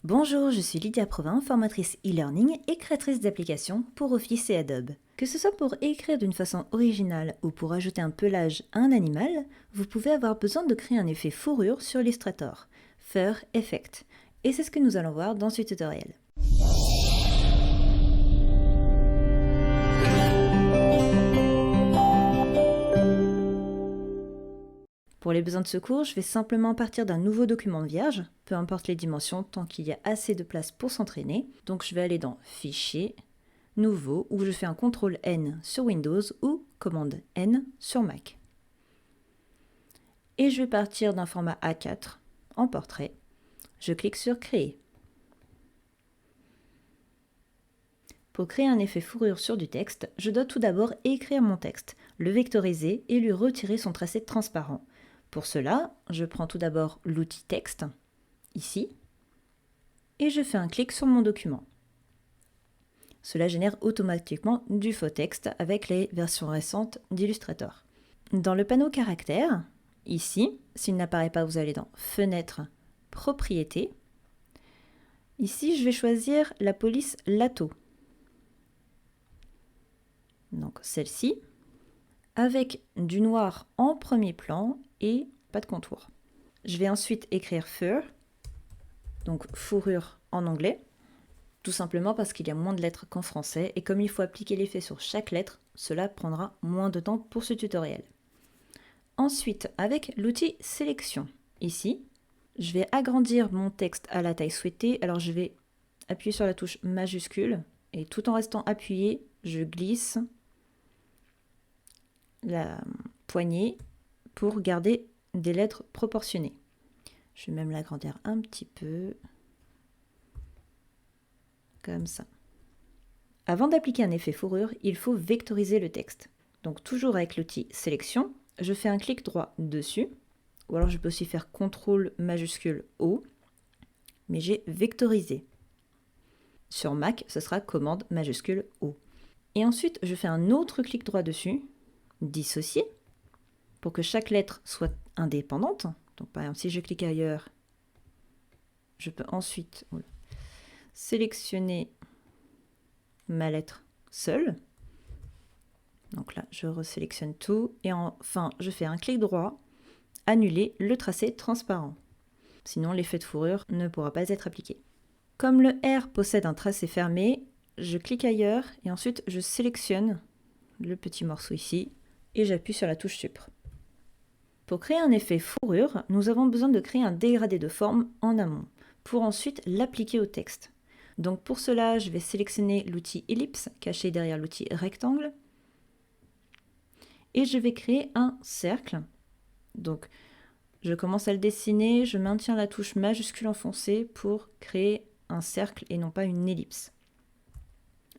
Bonjour, je suis Lydia Provin, formatrice e-learning et créatrice d'applications pour Office et Adobe. Que ce soit pour écrire d'une façon originale ou pour ajouter un pelage à un animal, vous pouvez avoir besoin de créer un effet fourrure sur Illustrator, Fur Effect. Et c'est ce que nous allons voir dans ce tutoriel. Pour les besoins de secours, je vais simplement partir d'un nouveau document vierge, peu importe les dimensions, tant qu'il y a assez de place pour s'entraîner. Donc je vais aller dans Fichier, Nouveau, où je fais un CTRL N sur Windows ou commande N sur Mac. Et je vais partir d'un format A4 en portrait. Je clique sur Créer. Pour créer un effet fourrure sur du texte, je dois tout d'abord écrire mon texte, le vectoriser et lui retirer son tracé transparent. Pour cela, je prends tout d'abord l'outil texte, ici, et je fais un clic sur mon document. Cela génère automatiquement du faux texte avec les versions récentes d'Illustrator. Dans le panneau caractères, ici, s'il n'apparaît pas, vous allez dans Fenêtre, Propriétés. Ici, je vais choisir la police Lato. Donc celle-ci, avec du noir en premier plan et pas de contour. Je vais ensuite écrire fur, donc fourrure en anglais, tout simplement parce qu'il y a moins de lettres qu'en français et comme il faut appliquer l'effet sur chaque lettre, cela prendra moins de temps pour ce tutoriel. Ensuite, avec l'outil sélection, ici, je vais agrandir mon texte à la taille souhaitée. Alors je vais appuyer sur la touche majuscule et tout en restant appuyé, je glisse la poignée pour garder des lettres proportionnées. Je vais même l'agrandir un petit peu, comme ça. Avant d'appliquer un effet fourrure, il faut vectoriser le texte. Donc toujours avec l'outil sélection, je fais un clic droit dessus, ou alors je peux aussi faire CTRL majuscule O, mais j'ai vectorisé. Sur Mac, ce sera commande majuscule O. Et ensuite, je fais un autre clic droit dessus, dissocier, pour que chaque lettre soit indépendante. Donc par exemple, si je clique ailleurs, je peux ensuite sélectionner ma lettre seule. Donc là, je resélectionne tout. Et enfin, je fais un clic droit, annuler le tracé transparent. Sinon, l'effet de fourrure ne pourra pas être appliqué. Comme le R possède un tracé fermé, je clique ailleurs et ensuite je sélectionne le petit morceau ici et j'appuie sur la touche Supr. Pour créer un effet fourrure, nous avons besoin de créer un dégradé de forme en amont, pour ensuite l'appliquer au texte. Donc pour cela, je vais sélectionner l'outil ellipse caché derrière l'outil rectangle et je vais créer un cercle. Donc je commence à le dessiner, je maintiens la touche majuscule enfoncée pour créer un cercle et non pas une ellipse.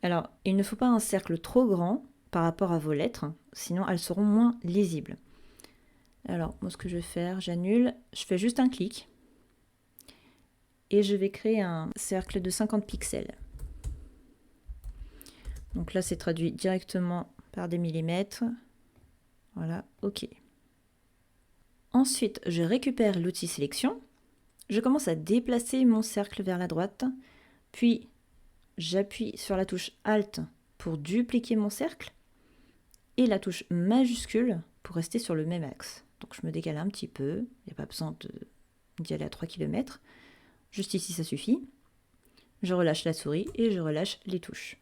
Alors, il ne faut pas un cercle trop grand par rapport à vos lettres, sinon elles seront moins lisibles. Alors, moi ce que je vais faire, j'annule, je fais juste un clic et je vais créer un cercle de 50 pixels. Donc là, c'est traduit directement par des millimètres. Voilà, OK. Ensuite, je récupère l'outil sélection. Je commence à déplacer mon cercle vers la droite, puis j'appuie sur la touche Alt pour dupliquer mon cercle et la touche majuscule pour rester sur le même axe. Donc je me décale un petit peu, il n'y a pas besoin d'y aller à 3 km. Juste ici, ça suffit. Je relâche la souris et je relâche les touches.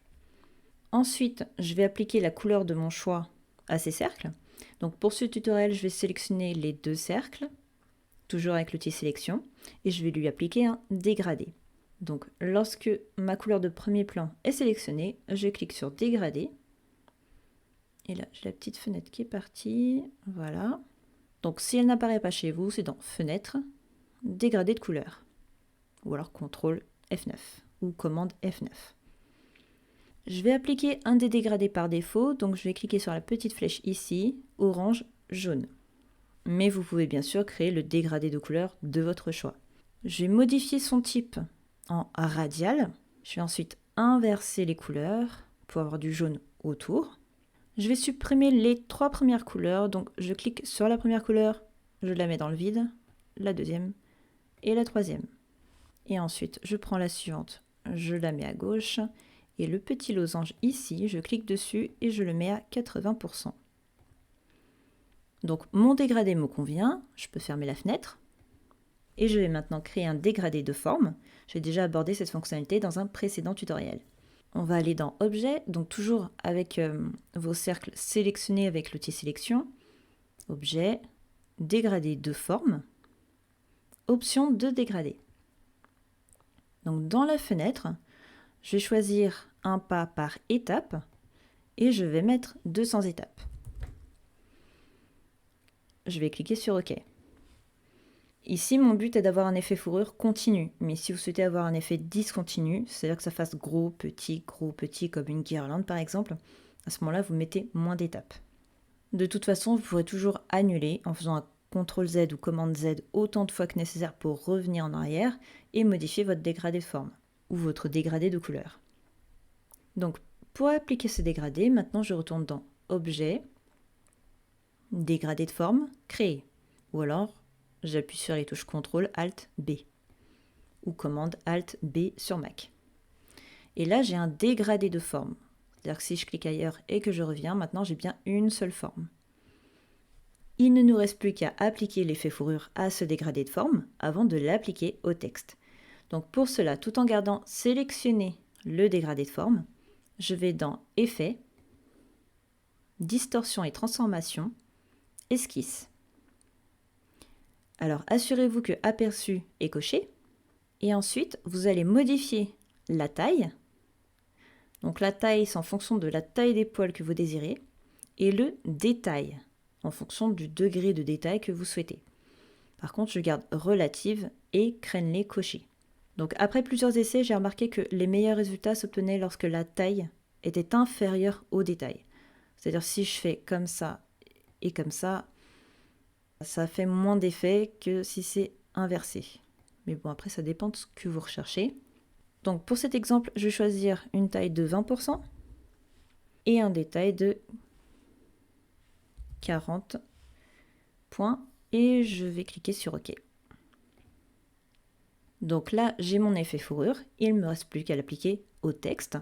Ensuite, je vais appliquer la couleur de mon choix à ces cercles. Donc pour ce tutoriel, je vais sélectionner les deux cercles, toujours avec l'outil sélection, et je vais lui appliquer un dégradé. Donc lorsque ma couleur de premier plan est sélectionnée, je clique sur dégradé. Et là, j'ai la petite fenêtre qui est partie. Voilà. Donc si elle n'apparaît pas chez vous, c'est dans Fenêtre, Dégradé de couleur. Ou alors CTRL F9 ou commande F9. Je vais appliquer un des dégradés par défaut, donc je vais cliquer sur la petite flèche ici, orange, jaune. Mais vous pouvez bien sûr créer le dégradé de couleur de votre choix. Je vais modifier son type en radial. Je vais ensuite inverser les couleurs pour avoir du jaune autour. Je vais supprimer les 3 premières couleurs, donc je clique sur la première couleur, je la mets dans le vide, la deuxième et la troisième. Et ensuite, je prends la suivante, je la mets à gauche. Et le petit losange ici, je clique dessus et je le mets à 80%. Donc mon dégradé me convient, je peux fermer la fenêtre. Et je vais maintenant créer un dégradé de forme. J'ai déjà abordé cette fonctionnalité dans un précédent tutoriel. On va aller dans Objet, donc toujours avec vos cercles sélectionnés avec l'outil Sélection. Objet, dégradé de forme, option de dégradé. Donc dans la fenêtre, je vais choisir un pas par étape et je vais mettre 200 étapes. Je vais cliquer sur OK. Ici, mon but est d'avoir un effet fourrure continu, mais si vous souhaitez avoir un effet discontinu, c'est-à-dire que ça fasse gros, petit, comme une guirlande par exemple, à ce moment-là, vous mettez moins d'étapes. De toute façon, vous pourrez toujours annuler en faisant un CTRL Z ou commande Z autant de fois que nécessaire pour revenir en arrière et modifier votre dégradé de forme ou votre dégradé de couleur. Donc, pour appliquer ce dégradé, maintenant je retourne dans Objet, dégradé de forme, créer. Ou alors, j'appuie sur les touches CTRL, ALT, B. Ou commande ALT, B sur Mac. Et là, j'ai un dégradé de forme. C'est-à-dire que si je clique ailleurs et que je reviens, maintenant j'ai bien une seule forme. Il ne nous reste plus qu'à appliquer l'effet fourrure à ce dégradé de forme avant de l'appliquer au texte. Donc pour cela, tout en gardant sélectionné le dégradé de forme, je vais dans Effet, Distorsion et Transformation, Esquisse. Alors assurez-vous que Aperçu est coché et ensuite vous allez modifier la taille. Donc la taille, c'est en fonction de la taille des poils que vous désirez et le détail en fonction du degré de détail que vous souhaitez. Par contre, je garde relative et crénelé coché. Donc après plusieurs essais, j'ai remarqué que les meilleurs résultats s'obtenaient lorsque la taille était inférieure au détail. C'est-à-dire si je fais comme ça et comme ça fait moins d'effet que si c'est inversé. Mais bon, après, ça dépend de ce que vous recherchez. Donc pour cet exemple, je vais choisir une taille de 20% et un détail de 40 points et je vais cliquer sur OK. Donc là, j'ai mon effet fourrure, il ne me reste plus qu'à l'appliquer au texte.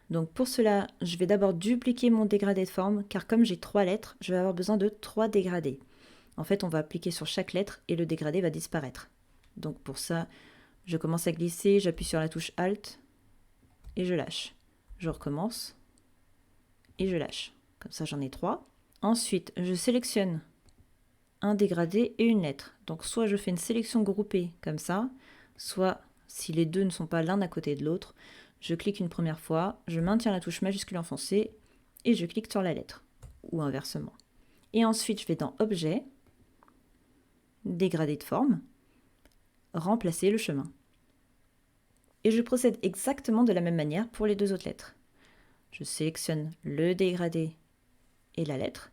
Donc pour cela, je vais d'abord dupliquer mon dégradé de forme, car comme j'ai 3 lettres, je vais avoir besoin de 3 dégradés. En fait, on va appliquer sur chaque lettre et le dégradé va disparaître. Donc pour ça, je commence à glisser, j'appuie sur la touche Alt et je lâche. Je recommence et je lâche. Comme ça, j'en ai 3. Ensuite, je sélectionne un dégradé et une lettre. Donc soit je fais une sélection groupée comme ça, soit si les deux ne sont pas l'un à côté de l'autre, je clique une première fois, je maintiens la touche majuscule enfoncée et je clique sur la lettre, ou inversement. Et ensuite, je vais dans Objet, Dégradé de forme, Remplacer le chemin. Et je procède exactement de la même manière pour les deux autres lettres. Je sélectionne le dégradé et la lettre,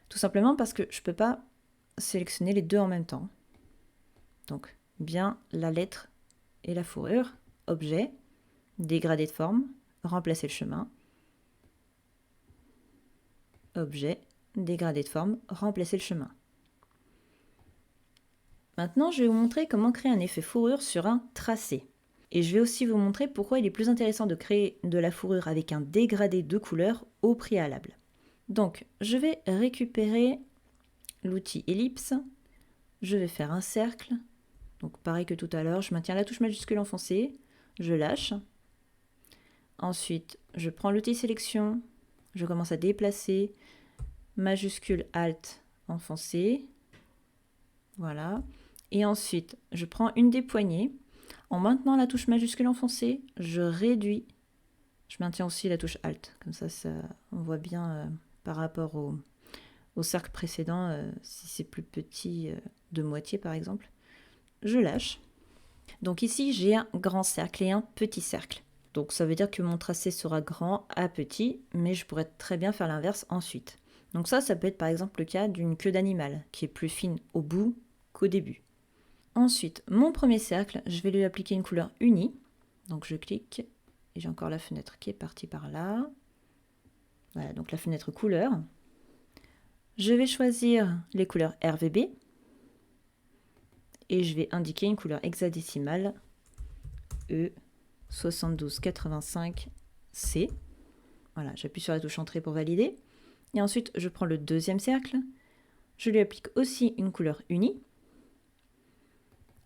tout simplement parce que je ne peux pas sélectionner les deux en même temps. Donc, bien la lettre et la fourrure, Objet, Dégradé de forme, Remplacer le chemin, Objet, Dégradé de forme, Remplacer le chemin. Maintenant, je vais vous montrer comment créer un effet fourrure sur un tracé. Et je vais aussi vous montrer pourquoi il est plus intéressant de créer de la fourrure avec un dégradé de couleur au préalable. Donc, je vais récupérer l'outil ellipse, je vais faire un cercle. Donc pareil que tout à l'heure, je maintiens la touche majuscule enfoncée, je lâche. Ensuite, je prends l'outil sélection, je commence à déplacer, majuscule Alt enfoncé. Voilà. Et ensuite, je prends une des poignées. En maintenant la touche majuscule enfoncée, je réduis. Je maintiens aussi la touche Alt. Comme ça, on voit bien par rapport au cercle précédent, si c'est plus petit de moitié par exemple. Je lâche. Donc ici, j'ai un grand cercle et un petit cercle. Donc ça veut dire que mon tracé sera grand à petit, mais je pourrais très bien faire l'inverse ensuite. Donc ça peut être par exemple le cas d'une queue d'animal, qui est plus fine au bout qu'au début. Ensuite, mon premier cercle, je vais lui appliquer une couleur unie. Donc je clique, et j'ai encore la fenêtre qui est partie par là. Voilà, donc la fenêtre couleur. Je vais choisir les couleurs RGB, et je vais indiquer une couleur hexadécimale E 7285 C. Voilà, j'appuie sur la touche Entrée pour valider. Et ensuite, je prends le deuxième cercle. Je lui applique aussi une couleur unie.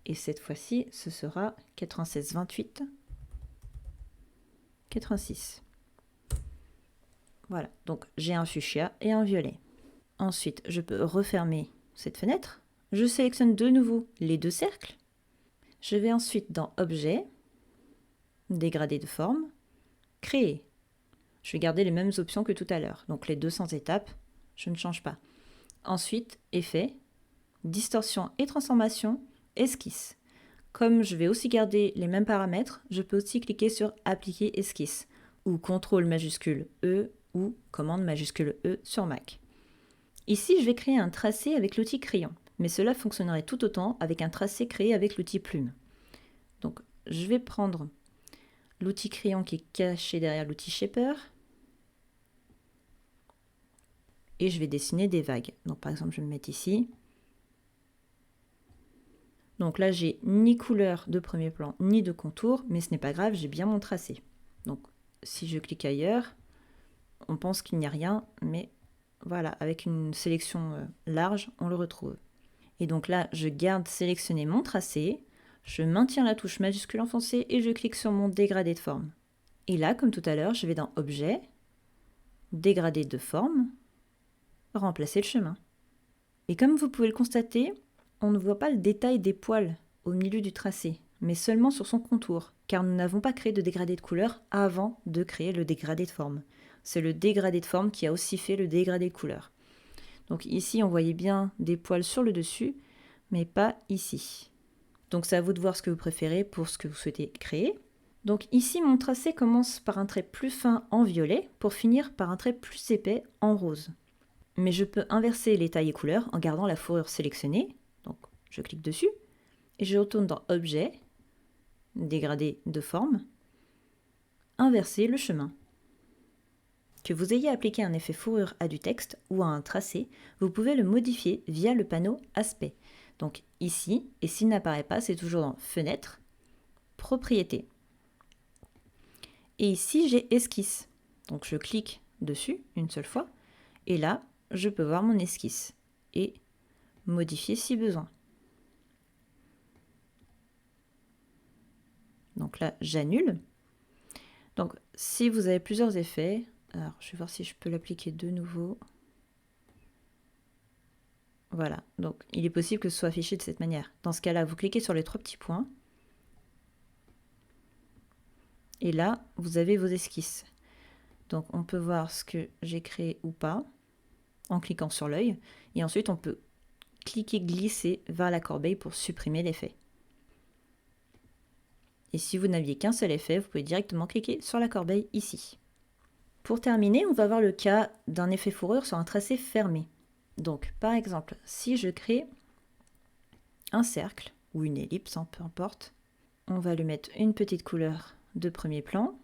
Et cette fois-ci, ce sera 9628 86. Voilà, donc j'ai un fuchsia et un violet. Ensuite, je peux refermer cette fenêtre. Je sélectionne de nouveau les deux cercles. Je vais ensuite dans Objet, Dégradé de forme, Créer. Je vais garder les mêmes options que tout à l'heure. Donc les 200 étapes, je ne change pas. Ensuite, Effet, Distorsion et Transformation, Esquisse. Comme je vais aussi garder les mêmes paramètres, je peux aussi cliquer sur Appliquer esquisse ou CTRL majuscule E ou commande majuscule E sur Mac. Ici, je vais créer un tracé avec l'outil crayon, mais cela fonctionnerait tout autant avec un tracé créé avec l'outil plume. Donc, je vais prendre l'outil crayon qui est caché derrière l'outil shaper et je vais dessiner des vagues. Donc, par exemple, je vais me mettre ici. Donc là, j'ai ni couleur de premier plan, ni de contour, mais ce n'est pas grave, j'ai bien mon tracé. Donc, si je clique ailleurs, on pense qu'il n'y a rien, mais voilà, avec une sélection large, on le retrouve. Et donc là, je garde sélectionné mon tracé, je maintiens la touche majuscule enfoncée et je clique sur mon dégradé de forme. Et là, comme tout à l'heure, je vais dans Objet, Dégradé de forme, Remplacer le chemin. Et comme vous pouvez le constater, on ne voit pas le détail des poils au milieu du tracé, mais seulement sur son contour, car nous n'avons pas créé de dégradé de couleur avant de créer le dégradé de forme. C'est le dégradé de forme qui a aussi fait le dégradé de couleur. Donc ici, on voyait bien des poils sur le dessus, mais pas ici. Donc c'est à vous de voir ce que vous préférez pour ce que vous souhaitez créer. Donc ici, mon tracé commence par un trait plus fin en violet pour finir par un trait plus épais en rose. Mais je peux inverser les tailles et couleurs en gardant la fourrure sélectionnée. Donc je clique dessus et je retourne dans Objet, Dégradé de forme, Inverser le chemin. Que vous ayez appliqué un effet fourrure à du texte ou à un tracé, vous pouvez le modifier via le panneau Aspect. Donc ici, et s'il n'apparaît pas, c'est toujours dans Fenêtre, Propriétés. Et ici, j'ai Esquisse. Donc je clique dessus une seule fois, et là, je peux voir mon esquisse et modifier si besoin. Donc là, j'annule. Donc si vous avez plusieurs effets, alors je vais voir si je peux l'appliquer de nouveau. Voilà, donc il est possible que ce soit affiché de cette manière. Dans ce cas-là, vous cliquez sur les trois petits points. Et là, vous avez vos esquisses. Donc on peut voir ce que j'ai créé ou pas en cliquant sur l'œil. Et ensuite, on peut cliquer glisser vers la corbeille pour supprimer l'effet. Et si vous n'aviez qu'un seul effet, vous pouvez directement cliquer sur la corbeille ici. Pour terminer, on va voir le cas d'un effet fourrure sur un tracé fermé. Donc, par exemple, si je crée un cercle ou une ellipse, peu importe, on va lui mettre une petite couleur de premier plan.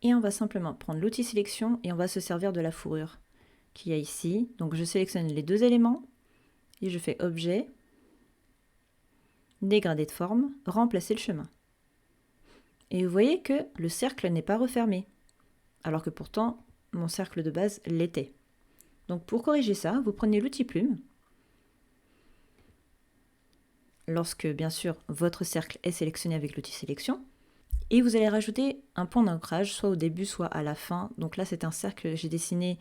Et on va simplement prendre l'outil sélection et on va se servir de la fourrure qu'il y a ici. Donc, je sélectionne les deux éléments et je fais Objet, Dégradé de forme, Remplacer le chemin. Et vous voyez que le cercle n'est pas refermé, alors que pourtant, mon cercle de base l'était. Donc pour corriger ça, vous prenez l'outil plume. Lorsque, bien sûr, votre cercle est sélectionné avec l'outil sélection. Et vous allez rajouter un point d'ancrage, soit au début, soit à la fin. Donc là, c'est un cercle que j'ai dessiné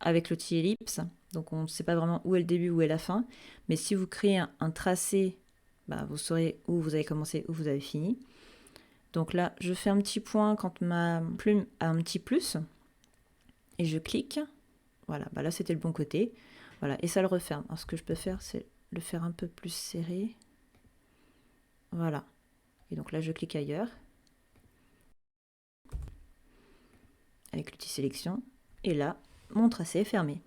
avec l'outil ellipse. Donc on ne sait pas vraiment où est le début, où est la fin. Mais si vous créez un tracé, vous saurez où vous avez commencé, où vous avez fini. Donc là, je fais un petit point quand ma plume a un petit plus. Et je clique. Voilà, là c'était le bon côté. Voilà, et ça le referme. Alors ce que je peux faire, c'est le faire un peu plus serré. Voilà. Et donc là, je clique ailleurs. Avec l'outil sélection. Et là, mon tracé est fermé.